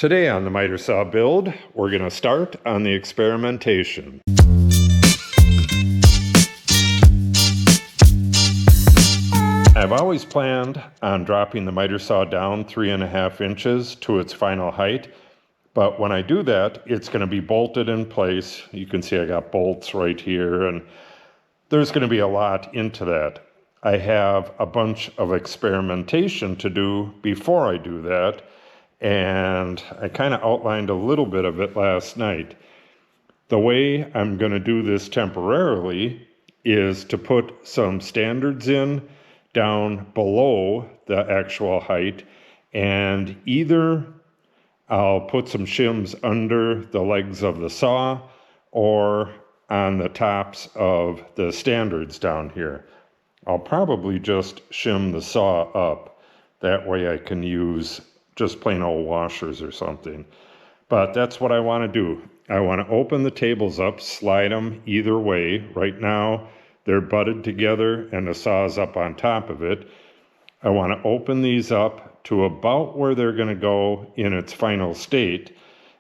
Today on the miter saw build, we're going to start on the experimentation. I've always planned on dropping the miter saw down 3.5 inches to its final height, but when I do that, it's going to be bolted in place. You can see I got bolts right here, and there's going to be a lot into that. I have a bunch of experimentation to do before I do that, and I kind of outlined a little bit of it last night. The way I'm going to do this temporarily is to put some standards in down below the actual height, and either I'll put some shims under the legs of the saw or on the tops of the standards down here. I'll probably just shim the saw up. That way I can use just plain old washers or something. But that's what I want to do. I want to open the tables up, slide them either way. Right now they're butted together and the saw is up on top of it. I want to open these up to about where they're going to go in its final state,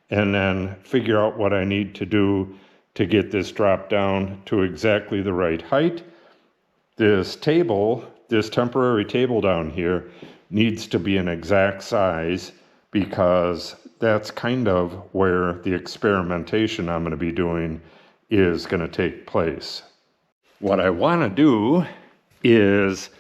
and then figure out what I need to do to get this dropped down to exactly the right height. This table, this temporary table down here, needs to be an exact size because that's kind of where the experimentation I'm going to be doing is going to take place. What I want to do is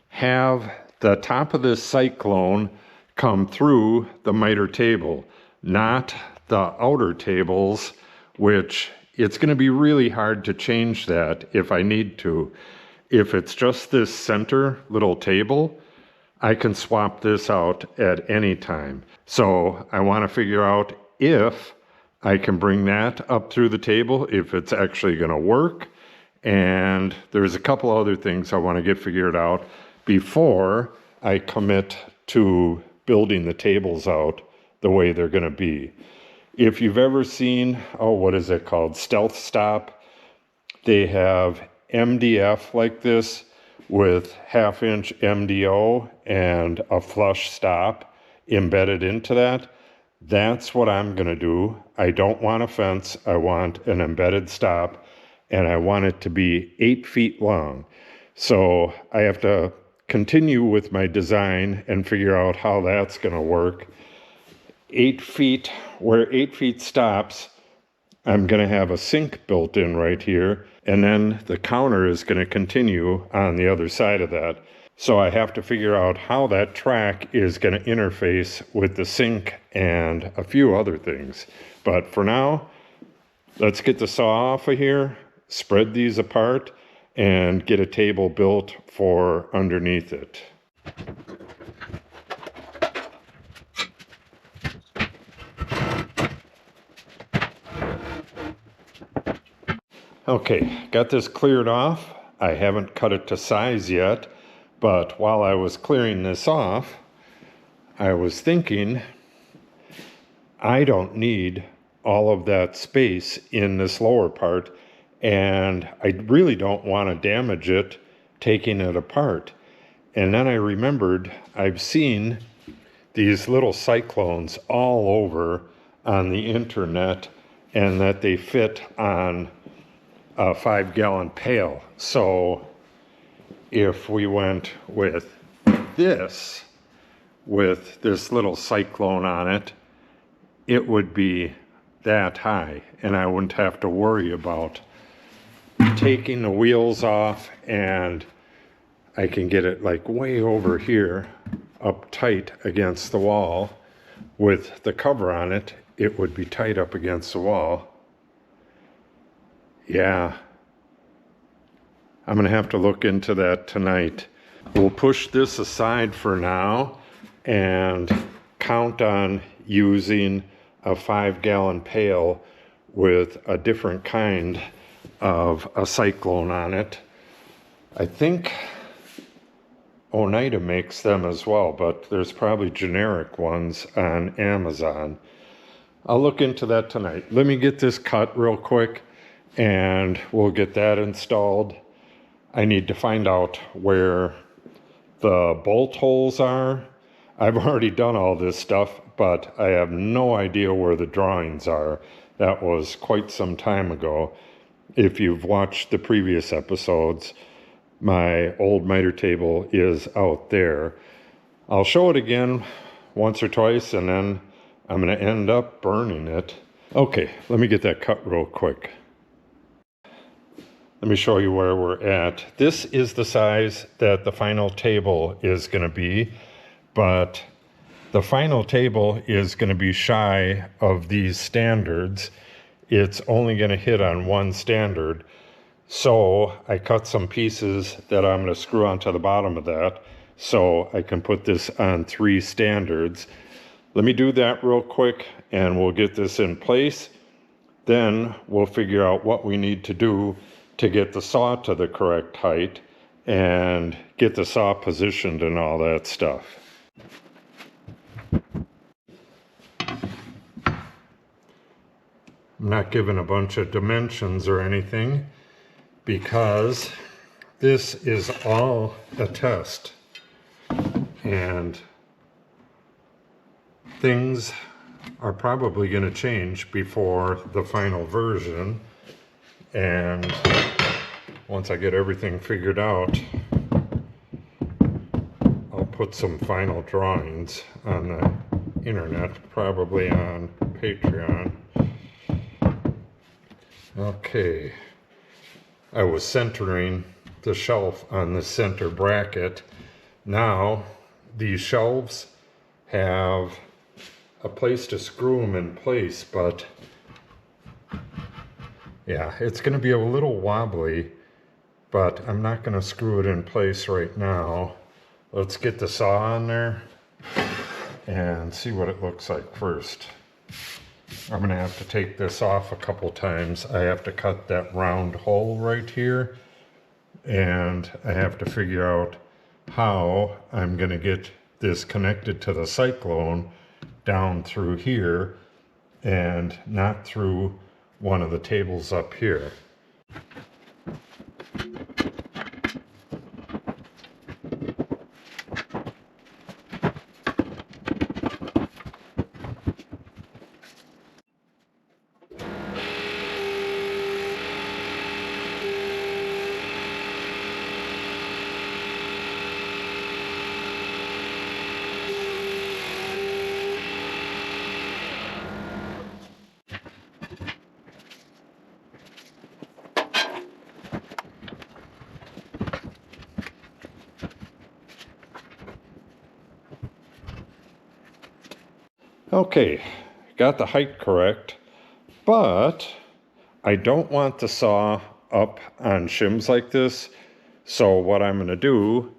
have the top of this cyclone come through the miter table, not the outer tables, which it's going to be really hard to change that if I need to. If it's just this center little table, I can swap this out at any time. So I want to figure out if I can bring that up through the table, if it's actually going to work. And there's a couple other things I want to get figured out before I commit to building the tables out the way they're going to be. If you've ever seen, what is it called? Stealth stop. They have MDF like this with 1/2 inch MDO and a flush stop embedded into that. That's what I'm going to do. I don't want a fence. I want an embedded stop, and I want it to be 8 feet long. So I have to continue with my design and figure out how that's going to work. 8 feet, where 8 feet stops, I'm going to have a sink built in right here, and then the counter is going to continue on the other side of that. So I have to figure out how that track is going to interface with the sink and a few other things. But for now, let's get the saw off of here, spread these apart, and get a table built for underneath it. Okay, got this cleared off. I haven't cut it to size yet, but while I was clearing this off, I was thinking, I don't need all of that space in this lower part, and I really don't want to damage it taking it apart. And then I remembered I've seen these little cyclones all over on the internet, and that they fit on a 5-gallon pail. So if we went with this little cyclone on it, it would be that high, and I wouldn't have to worry about taking the wheels off, and I can get it like way over here up tight against the wall. With the cover on it, it would be tight up against the wall. Yeah, I'm going to have to look into that tonight. We'll push this aside for now and count on using a 5-gallon pail with a different kind of a cyclone on it. I think Oneida makes them as well, but there's probably generic ones on Amazon. I'll look into that tonight. Let me get this cut real quick, and we'll get that installed. I need to find out where the bolt holes are I've already done all this stuff, but I have no idea where the drawings are. That was quite some time ago. If you've watched the previous episodes, my old miter table is out there. I'll show it again once or twice, and then I'm going to end up burning it. Okay, let me get that cut real quick. Let me show you where we're at. This is the size that the final table is going to be, but the final table is going to be shy of these standards. It's only going to hit on one standard. So I cut some pieces that I'm going to screw onto the bottom of that so I can put this on 3 standards. Let me do that real quick and we'll get this in place. Then we'll figure out what we need to do to get the saw to the correct height and get the saw positioned and all that stuff. I'm not giving a bunch of dimensions or anything because this is all a test and things are probably going to change before the final version, and once I get everything figured out, I'll put some final drawings on the internet, probably on Patreon. Okay, I was centering the shelf on the center bracket. Now these shelves have a place to screw them in place, but yeah, it's going to be a little wobbly, but I'm not going to screw it in place right now. Let's get the saw on there and see what it looks like first. I'm going to have to take this off a couple times. I have to cut that round hole right here, and I have to figure out how I'm going to get this connected to the cyclone down through here and not through one of the tables up here. Okay, got the height correct, but I don't want the saw up on shims like this. So what I'm going to do,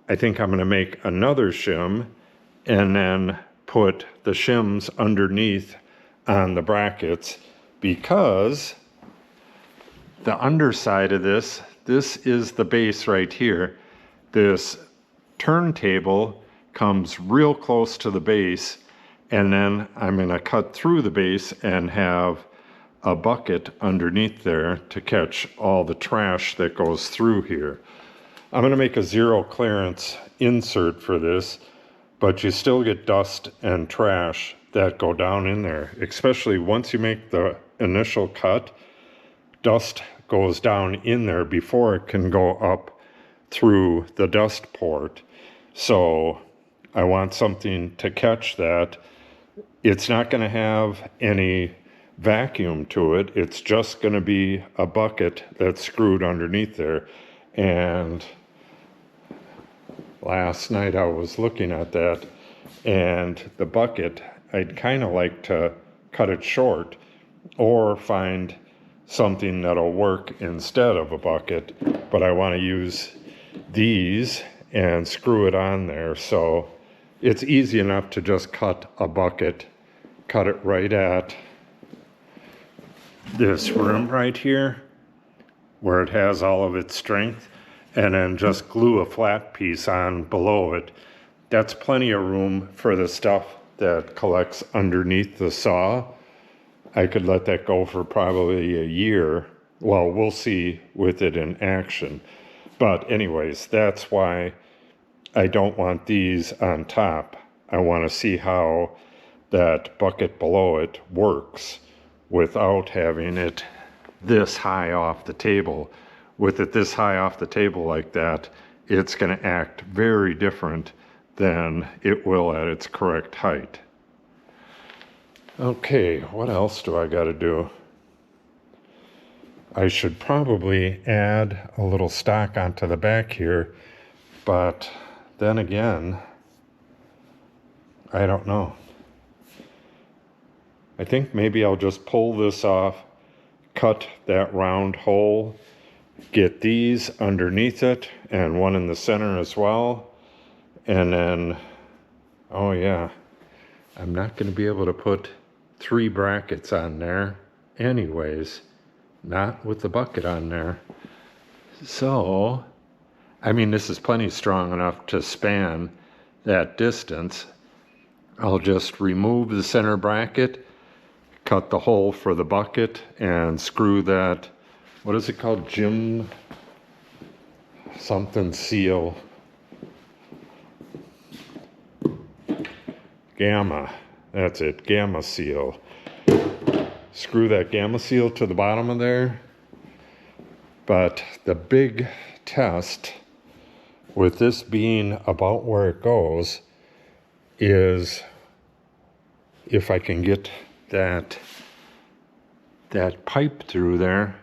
I think I'm going to make another shim and then put the shims underneath on the brackets, because the underside of this is the base right here. This turntable comes real close to the base, and then I'm going to cut through the base and have a bucket underneath there to catch all the trash that goes through here. I'm going to make a 0 clearance insert for this, but you still get dust and trash that go down in there, especially once you make the initial cut. Dust goes down in there before it can go up through the dust port. So I want something to catch that. It's not going to have any vacuum to it. It's just going to be a bucket that's screwed underneath there. And last night I was looking at that, and the bucket, I'd kind of like to cut it short or find something that'll work instead of a bucket, but I want to use these and screw it on there. So it's easy enough to just cut a bucket, cut it right at this rim right here where it has all of its strength, and then just glue a flat piece on below it. That's plenty of room for the stuff that collects underneath the saw. I could let that go for probably a year. Well, we'll see with it in action. But anyways, that's why I don't want these on top. I want to see how that bucket below it works without having it this high off the table. With it this high off the table like that, it's going to act very different than it will at its correct height. Okay, what else do I got to do? I should probably add a little stock onto the back here, but then again, I don't know. I think maybe I'll just pull this off, cut that round hole, get these underneath it and one in the center as well. And then, oh yeah, I'm not going to be able to put 3 brackets on there anyways, not with the bucket on there. So, I mean, this is plenty strong enough to span that distance. I'll just remove the center bracket, cut the hole for the bucket, and screw that, what is it called? Jim something seal. Gamma. That's it. Gamma seal. Screw that gamma seal to the bottom of there. But the big test with this being about where it goes is if I can get that pipe through there,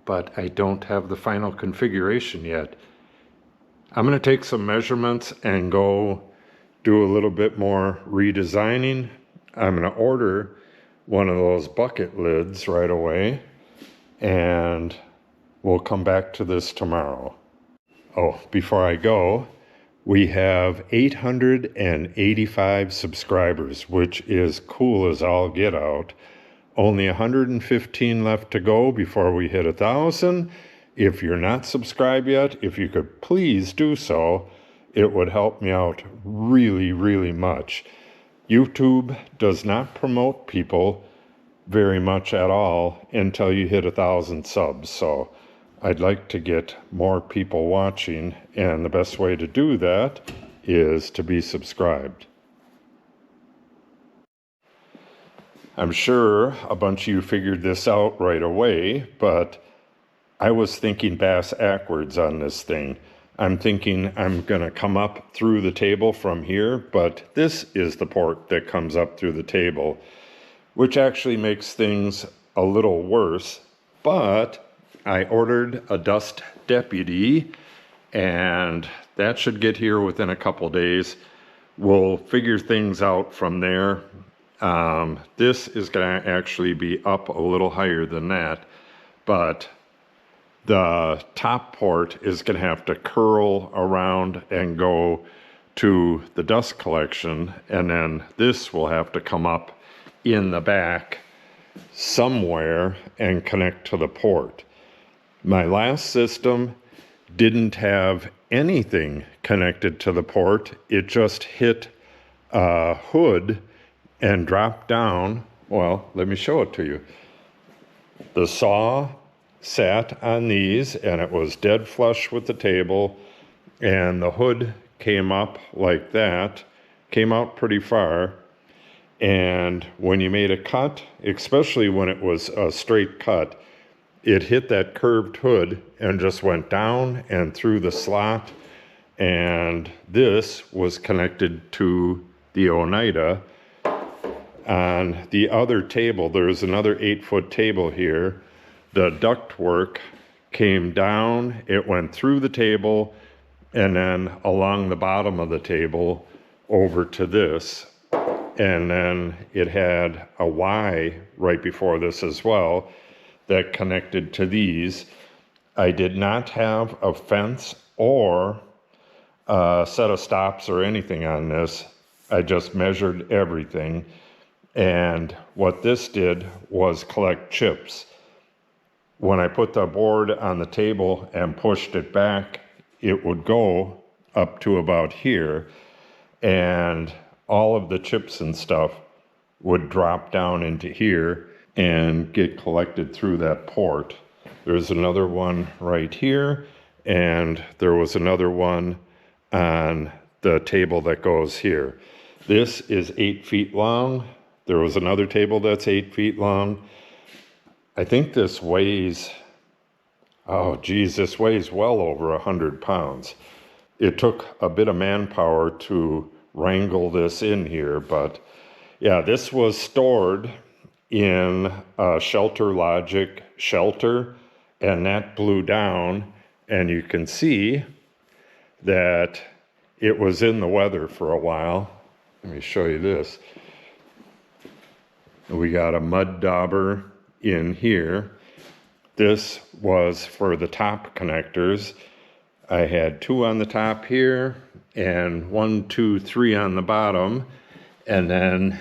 but I don't have the final configuration yet. I'm going to take some measurements and go do a little bit more redesigning. I'm going to order one of those bucket lids right away, and we'll come back to this tomorrow. Oh, before I go, we have 885 subscribers, which is cool as all get out. Only 115 left to go before we hit 1,000. If you're not subscribed yet, if you could please do so, it would help me out really, really much. YouTube does not promote people very much at all until you hit 1,000 subs. So I'd like to get more people watching, and the best way to do that is to be subscribed. I'm sure a bunch of you figured this out right away, but I was thinking bass backwards on this thing. I'm thinking I'm going to come up through the table from here, but this is the port that comes up through the table, which actually makes things a little worse. But I ordered a dust deputy, and that should get here within a couple days. We'll figure things out from there. This is going to actually be up a little higher than that, but the top port is going to have to curl around and go to the dust collection, and then this will have to come up in the back somewhere and connect to the port. My last system didn't have anything connected to the port. It just hit a hood and dropped down. Well, let me show it to you. The saw sat on these, and it was dead flush with the table, and the hood came up like that, came out pretty far, and when you made a cut, especially when it was a straight cut, it hit that curved hood and just went down and through the slot, and this was connected to the Oneida. On the other table, there's another 8-foot table here. The ductwork came down, it went through the table, and then along the bottom of the table over to this. And then it had a Y right before this as well that connected to these. I did not have a fence or a set of stops or anything on this. I just measured everything. And what this did was collect chips. When I put the board on the table and pushed it back, it would go up to about here, and all of the chips and stuff would drop down into here and get collected through that port. There's another one right here, and there was another one on the table that goes here. This is 8 feet long. There was another table that's 8 feet long. I think this weighs, oh geez, this weighs well over 100 pounds. It took a bit of manpower to wrangle this in here, but yeah, this was stored in a Shelter Logic shelter, and that blew down, and you can see that it was in the weather for a while. Let me show you this. We got a mud dauber in here. This was for the top connectors. I had 2 on the top here and 1, 2, 3 on the bottom, and then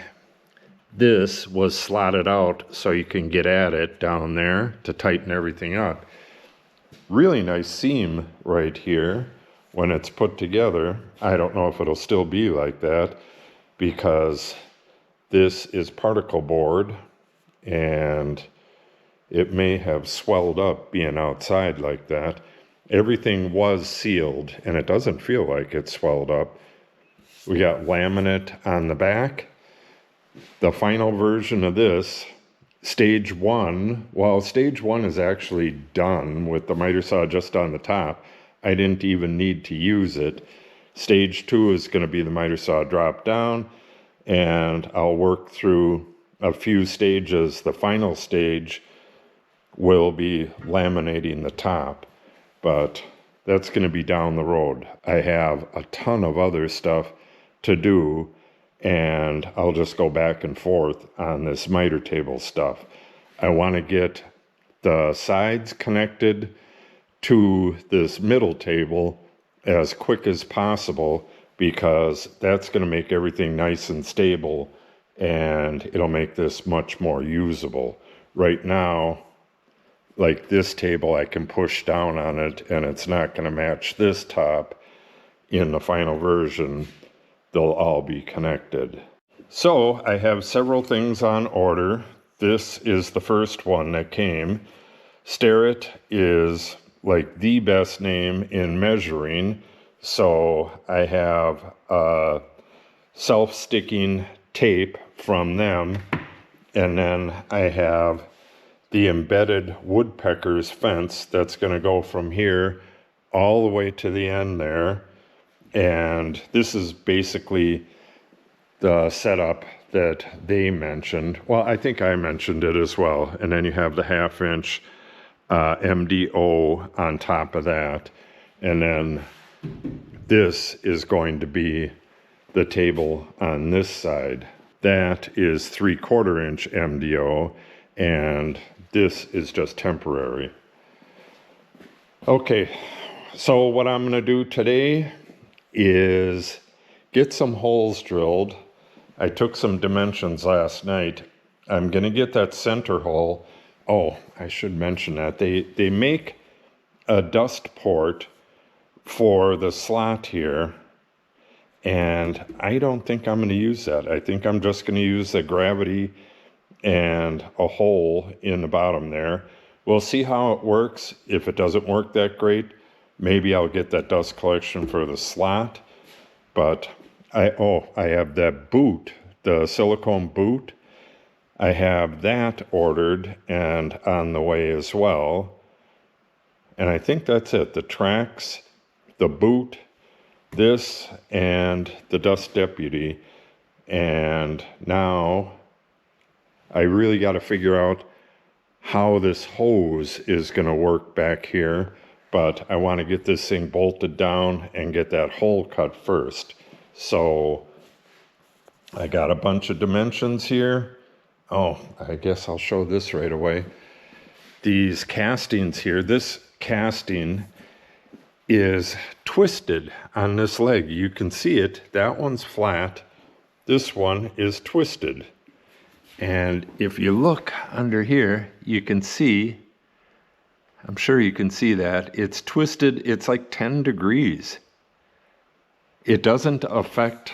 this was slotted out so you can get at it down there to tighten everything up. Really nice seam right here when it's put together. I don't know if it'll still be like that because this is particle board and it may have swelled up being outside like that. Everything was sealed and it doesn't feel like it's swelled up. We got laminate on the back. The final version of this, stage 1, well, stage 1 is actually done with the miter saw just on the top. I didn't even need to use it. Stage 2 is going to be the miter saw drop down, and I'll work through a few stages. The final stage will be laminating the top, but that's going to be down the road. I have a ton of other stuff to do, and I'll just go back and forth on this miter table stuff. I want to get the sides connected to this middle table as quick as possible because that's going to make everything nice and stable and it'll make this much more usable. Right now, like this table, I can push down on it and it's not going to match this top in the final version. They'll all be connected. So I have several things on order. This is the first one that came. Starrett is like the best name in measuring. So I have a self-sticking tape from them. And then I have the embedded woodpecker's fence that's going to go from here all the way to the end there. And this is basically the setup that they mentioned. Well, I think I mentioned it as well. And then you have the 1/2 inch MDO on top of that. And then this is going to be the table on this side. That is 3/4 inch MDO, and this is just temporary. Okay, so what I'm going to do today is get some holes drilled. I took some dimensions last night. I'm going to get that center hole. Oh, I should mention that. They make a dust port for the slot here, and I don't think I'm going to use that. I think I'm just going to use the gravity and a hole in the bottom there. We'll see how it works. If it doesn't work that great, maybe I'll get that dust collection for the slot. But I have that boot, the silicone boot. I have that ordered and on the way as well. And I think that's it. The tracks, the boot, this, and the dust deputy. And now I really got to figure out how this hose is going to work back here, but I want to get this thing bolted down and get that hole cut first. So I got a bunch of dimensions here. Oh, I guess I'll show this right away. These castings here, this casting is twisted on this leg. You can see it. That one's flat. This one is twisted. And if you look under here, you can see, I'm sure you can see that, it's twisted, it's like 10 degrees. It doesn't affect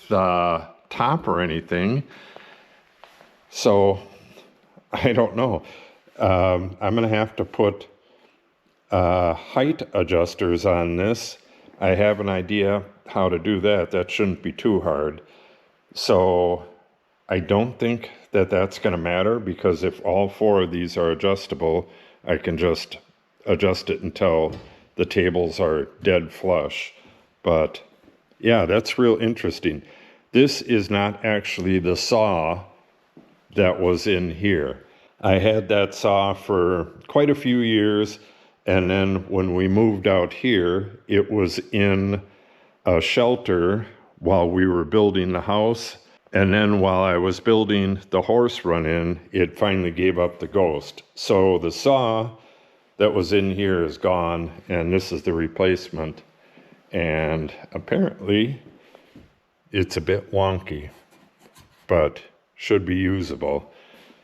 the top or anything, so I don't know. I'm going to have to put height adjusters on this. I have an idea how to do that. That shouldn't be too hard. So I don't think that that's going to matter, because if all 4 of these are adjustable, I can just adjust it until the tables are dead flush. But yeah, that's real interesting. This is not actually the saw that was in here. I had that saw for quite a few years, and then when we moved out here, it was in a shelter while we were building the house. And then while I was building the horse run-in, it finally gave up the ghost. So the saw that was in here is gone, and this is the replacement. And apparently it's a bit wonky, but should be usable.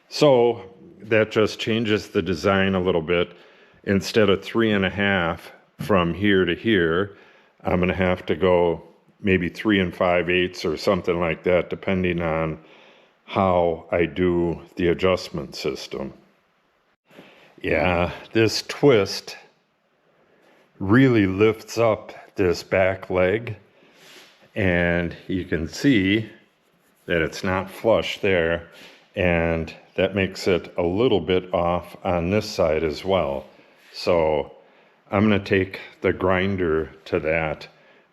So that just changes the design a little bit. Instead of 3.5 from here to here, I'm going to have to go maybe 3 5/8 or something like that, depending on how I do the adjustment system. Yeah, this twist really lifts up this back leg, and you can see that it's not flush there, and that makes it a little bit off on this side as well. So I'm going to take the grinder to that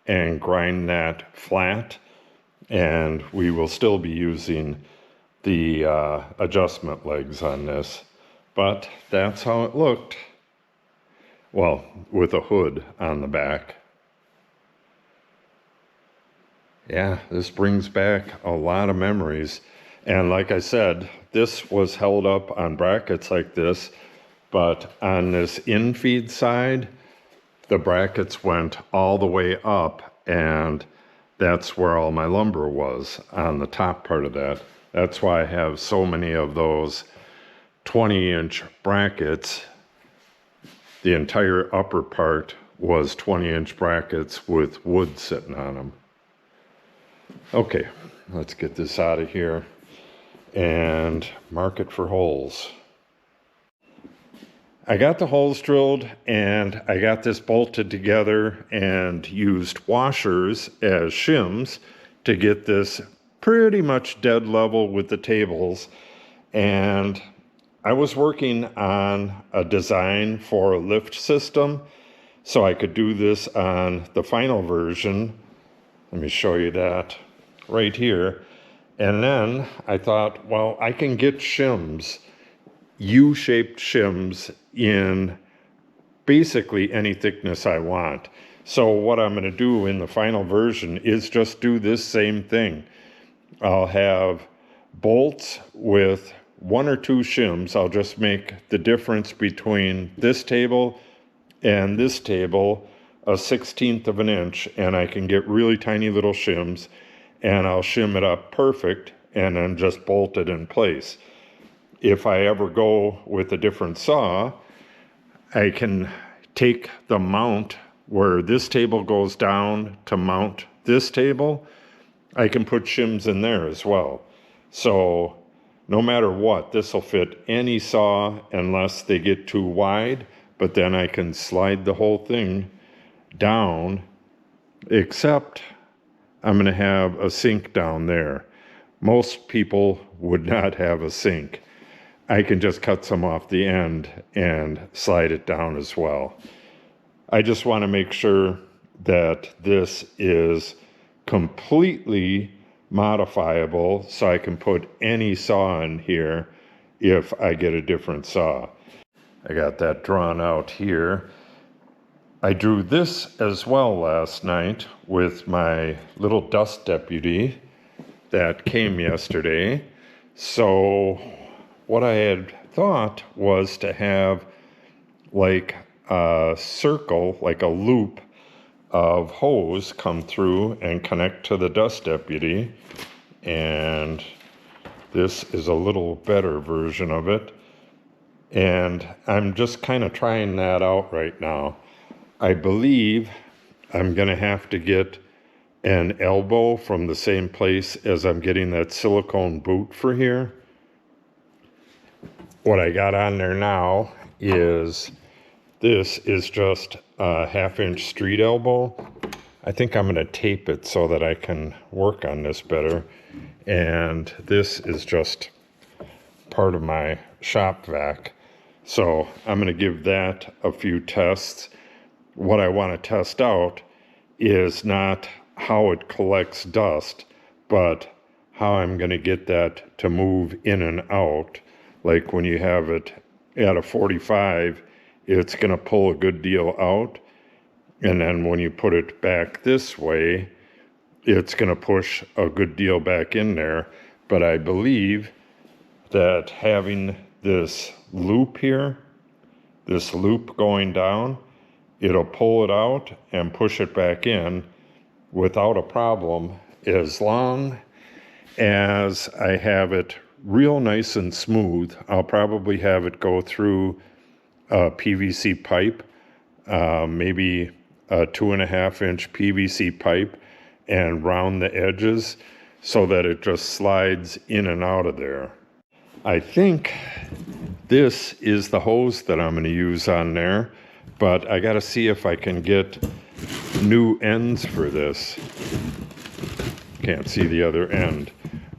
and grind that flat, and we will still be using the adjustment legs on this. But that's how it looked. Well, with a hood on the back. Yeah, this brings back a lot of memories. And like I said, this was held up on brackets like this, but on this in-feed side, the brackets went all the way up, and that's where all my lumber was, on the top part of that. That's why I have so many of those 20-inch brackets. The entire upper part was 20-inch brackets with wood sitting on them. Okay, let's get this out of here and mark it for holes. I got the holes drilled, and I got this bolted together and used washers as shims to get this pretty much dead level with the tables. And I was working on a design for a lift system, so I could do this on the final version. Let me show you that right here. And then I thought, well, I can get shims, U-shaped shims, in basically any thickness I want. So what I'm going to do in the final version is just do this same thing. I'll have bolts with 1 or 2 shims. I'll just make the difference between this table and this table a 1/16 of an inch, and I can get really tiny little shims, and I'll shim it up perfect and then just bolt it in place. If I ever go with a different saw, I can take the mount where this table goes down to mount this table. I can put shims in there as well. So no matter what, this will fit any saw unless they get too wide, but then I can slide the whole thing down, except I'm going to have a sink down there. Most people would not have a sink. I can just cut some off the end and slide it down as well. I just want to make sure that this is completely modifiable, so I can put any saw in here if I get a different saw. I got that drawn out here. I drew this as well last night with my little dust deputy that came yesterday. So what I had thought was to have like a circle, like a loop of hose come through and connect to the dust deputy. And this is a little better version of it. And I'm just kind of trying that out right now. I believe I'm going to have to get an elbow from the same place as I'm getting that silicone boot for here. What I got on there now is, this is just 1/2 inch street elbow. I think I'm going to tape it so that I can work on this better. And this is just part of my shop vac. So I'm going to give that a few tests. What I want to test out is not how it collects dust, but how I'm going to get that to move in and out. Like when you have it at a 45, it's going to pull a good deal out. And then when you put it back this way, it's going to push a good deal back in there. But I believe that having this loop here, this loop going down, it'll pull it out and push it back in without a problem, as long as I have it real nice and smooth. I'll probably have it go through a PVC pipe, maybe a 2.5-inch PVC pipe, and round the edges so that it just slides in and out of there. I think this is the hose that I'm going to use on there, but I got to see if I can get new ends for this. Can't see the other end,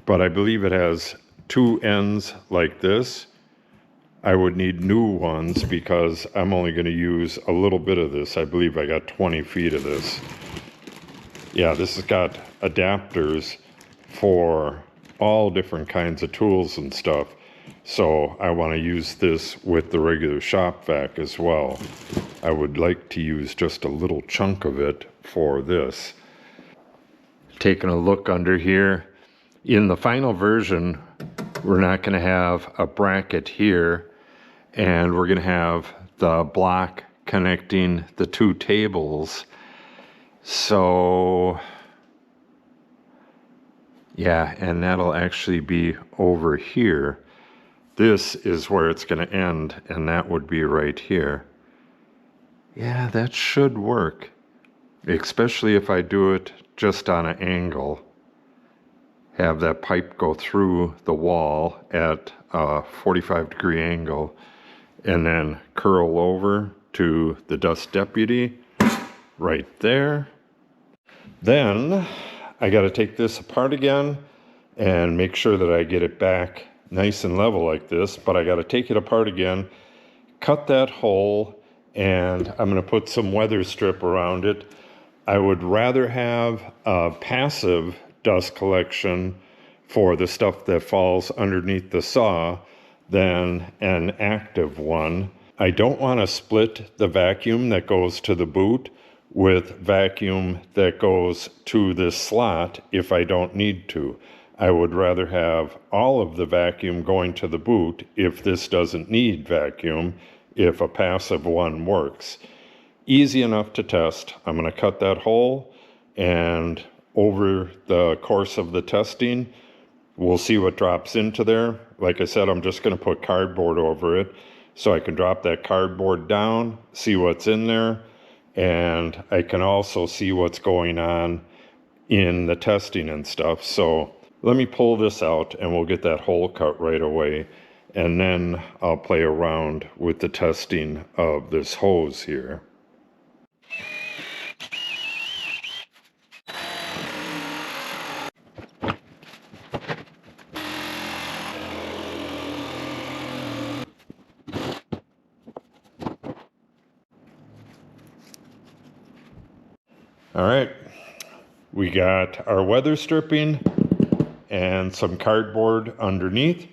but I believe it has 2 ends like this. I would need new ones because I'm only going to use a little bit of this. I believe I got 20 feet of this. Yeah, this has got adapters for all different kinds of tools and stuff. So I want to use this with the regular shop vac as well. I would like to use just a little chunk of it for this. Taking a look under here, in the final version, we're not going to have a bracket here, and we're going to have the block connecting the 2 tables. So yeah, and that'll actually be over here. This is where it's going to end, and that would be right here. Yeah, that should work, especially if I do it just on an angle. Have that pipe go through the wall at a 45-degree angle, and then curl over to the dust deputy right there. Then I got to take this apart again and make sure that I get it back nice and level like this, but I got to take it apart again, cut that hole, and I'm going to put some weather strip around it. I would rather have a passive dust collection for the stuff that falls underneath the saw than an active one. I don't want to split the vacuum that goes to the boot with vacuum that goes to this slot if I don't need to. I would rather have all of the vacuum going to the boot if this doesn't need vacuum, if a passive one works. Easy enough to test. I'm going to cut that hole, and over the course of the testing, we'll see what drops into there. Like I said, I'm just going to put cardboard over it so I can drop that cardboard down, see what's in there, and I can also see what's going on in the testing and stuff. So let me pull this out and we'll get that hole cut right away, and then I'll play around with the testing of this hose here. All right, we got our weather stripping and some cardboard underneath.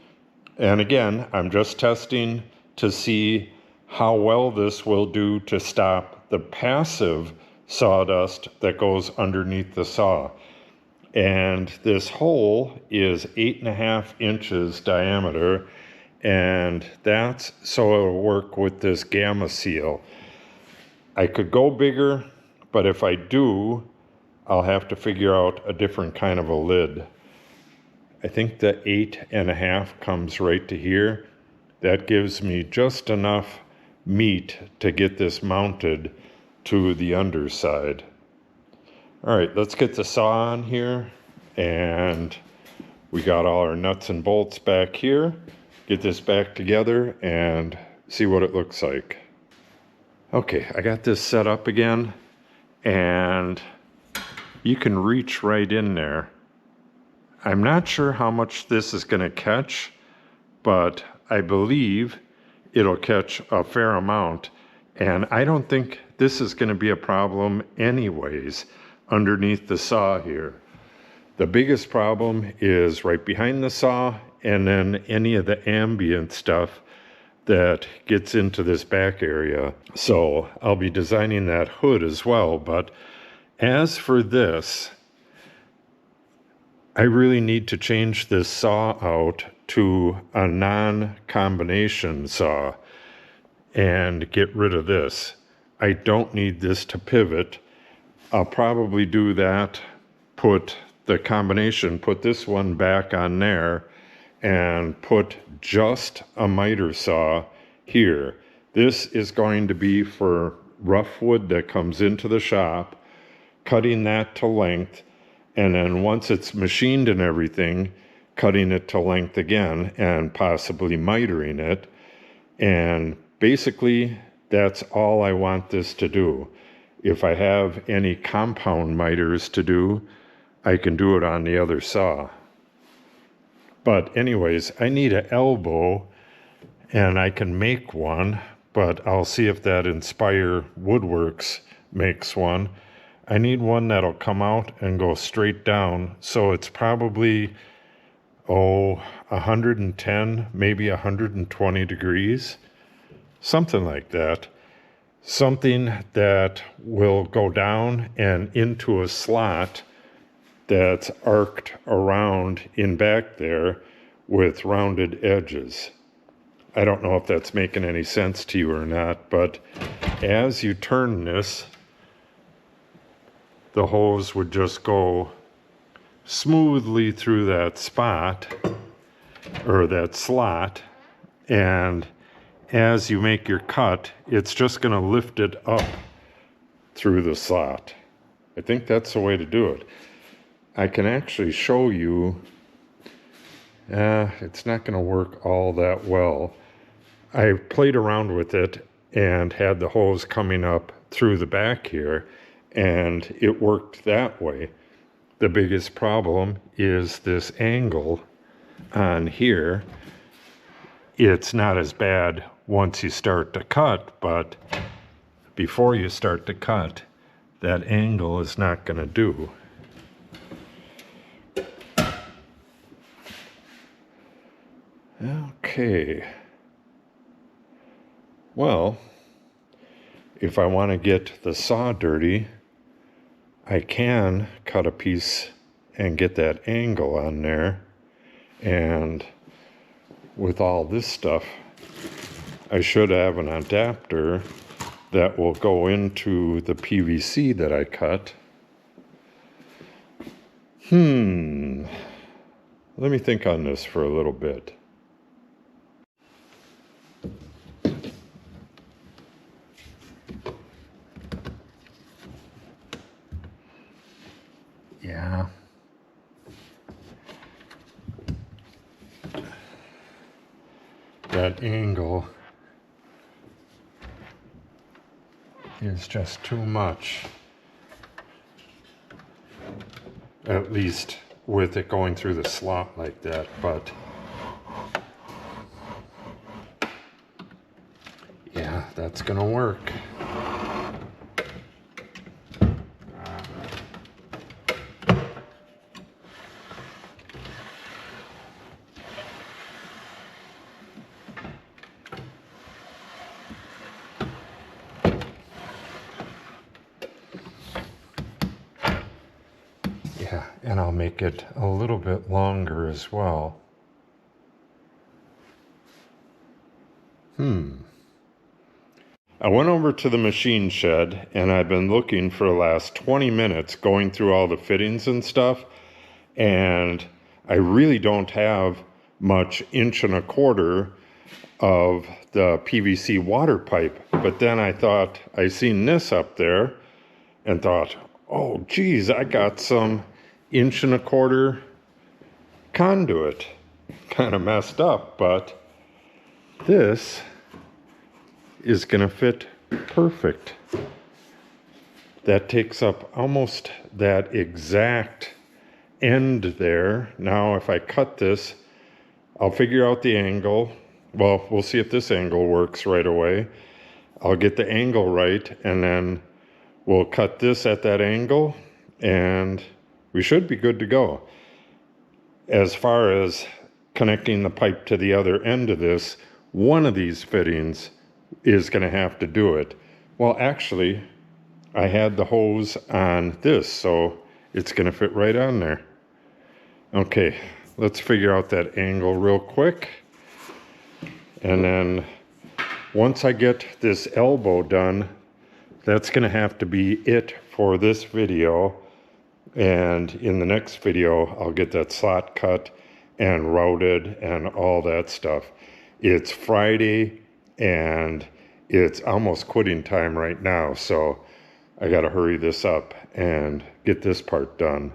And again, I'm just testing to see how well this will do to stop the passive sawdust that goes underneath the saw. And this hole is 8.5 inches diameter, and that's so it'll work with this gamma seal. I could go bigger, but if I do, I'll have to figure out a different kind of a lid. I think the 8.5 comes right to here. That gives me just enough meat to get this mounted to the underside. All right, let's get the saw on here, and we got all our nuts and bolts back here. Get this back together and see what it looks like. Okay, I got this set up again, and you can reach right in there. I'm not sure how much this is going to catch, but I believe it'll catch a fair amount. And I don't think this is going to be a problem anyways underneath the saw here. The biggest problem is right behind the saw, and then any of the ambient stuff that gets into this back area. So I'll be designing that hood as well. But as for this, I really need to change this saw out to a non-combination saw and get rid of this. I don't need this to pivot. I'll probably do that, put the combination, put this one back on there, and put just a miter saw here. This is going to be for rough wood that comes into the shop, cutting that to length, and then once it's machined and everything, cutting it to length again and possibly mitering it. And basically, that's all I want this to do. If I have any compound miters to do, I can do it on the other saw. But anyways, I need an elbow, and I can make one, but I'll see if that Inspire Woodworks makes one. I need one that'll come out and go straight down, so it's probably, 110, maybe 120 degrees, something like that. Something that will go down and into a slot that's arced around in back there with rounded edges. I don't know if that's making any sense to you or not, but as you turn this, the hose would just go smoothly through that spot or that slot, and as you make your cut, it's just going to lift it up through the slot. I think that's the way to do it. I can actually show you. It's not going to work all that well. I played around with it and had the hose coming up through the back here, and it worked that way. The biggest problem is this angle on here. It's not as bad once you start to cut, but before you start to cut, that angle is not going to do. Okay. Well, if I want to get the saw dirty, I can cut a piece and get that angle on there. And with all this stuff, I should have an adapter that will go into the PVC that I cut. Let me think on this for a little bit. Yeah. That angle is just too much. At least with it going through the slot like that, but yeah, that's gonna work. Yeah, and I'll make it a little bit longer as well. I went over to the machine shed, and I've been looking for the last 20 minutes going through all the fittings and stuff, and I really don't have much 1.25 inch of the PVC water pipe. But then I thought, I seen this up there and thought, oh geez, I got some 1.25 inch conduit. Kind of messed up, but this is gonna fit Perfect. That takes up almost that exact end there. Now if I cut this, I'll figure out the angle. Well, we'll see if this angle works right away. I'll get the angle right, and then we'll cut this at that angle, and we should be good to go. As far as connecting the pipe to the other end of this, one of these fittings is going to have to do it. Well, actually, I had the hose on this, so it's going to fit right on there. Okay, let's figure out that angle real quick. And then once I get this elbow done, that's going to have to be it for this video. And in the next video, I'll get that slot cut and routed and all that stuff. It's Friday and it's almost quitting time right now, so I got to hurry this up and get this part done.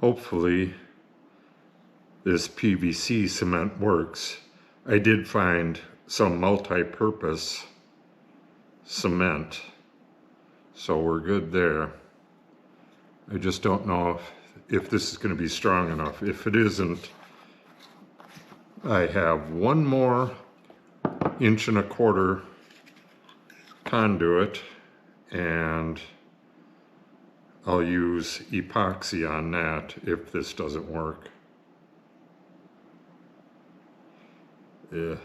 Hopefully this PVC cement works. I did find some multi-purpose cement, so we're good there. I just don't know if this is going to be strong enough. If it isn't, I have one more 1.25 inch conduit, and I'll use epoxy on that if this doesn't work. Yeah, a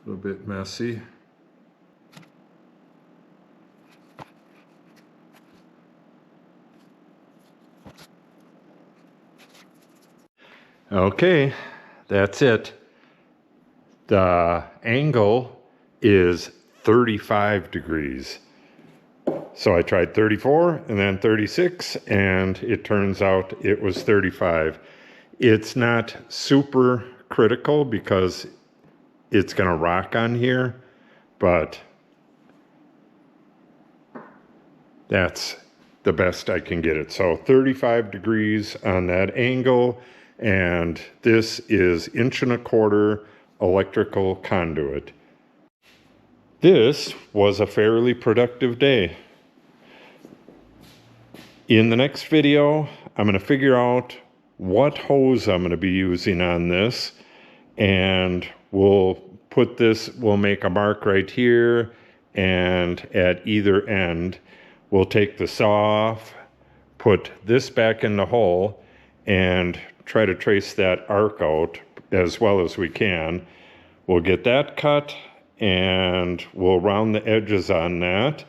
little bit messy. Okay, that's it. The angle is 35 degrees. So I tried 34 and then 36, and it turns out it was 35. It's not super critical because it's going to rock on here, but that's the best I can get it. So 35 degrees on that angle, and this is 1.25 inch electrical conduit. This was a fairly productive day. In the next video, I'm going to figure out what hose I'm going to be using on this, and we'll make a mark right here, and at either end, we'll take the saw off, put this back in the hole, and try to trace that arc out as well as we can. We'll get that cut, and we'll round the edges on that,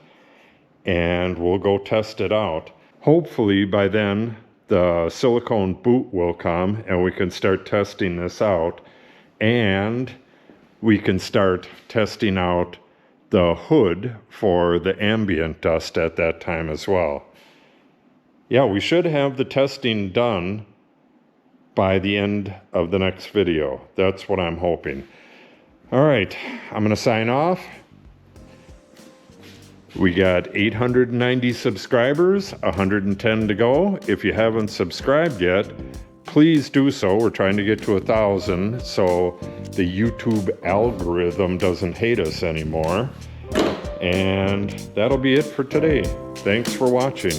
and we'll go test it out. Hopefully by then the silicone boot will come and we can start testing this out, and we can start testing out the hood for the ambient dust at that time as well. Yeah, we should have the testing done by the end of the next video. That's what I'm hoping. All right, I'm going to sign off. We got 890 subscribers, 110 to go. If you haven't subscribed yet, please do so. We're trying to get to 1,000 so the YouTube algorithm doesn't hate us anymore. And that'll be it for today. Thanks for watching.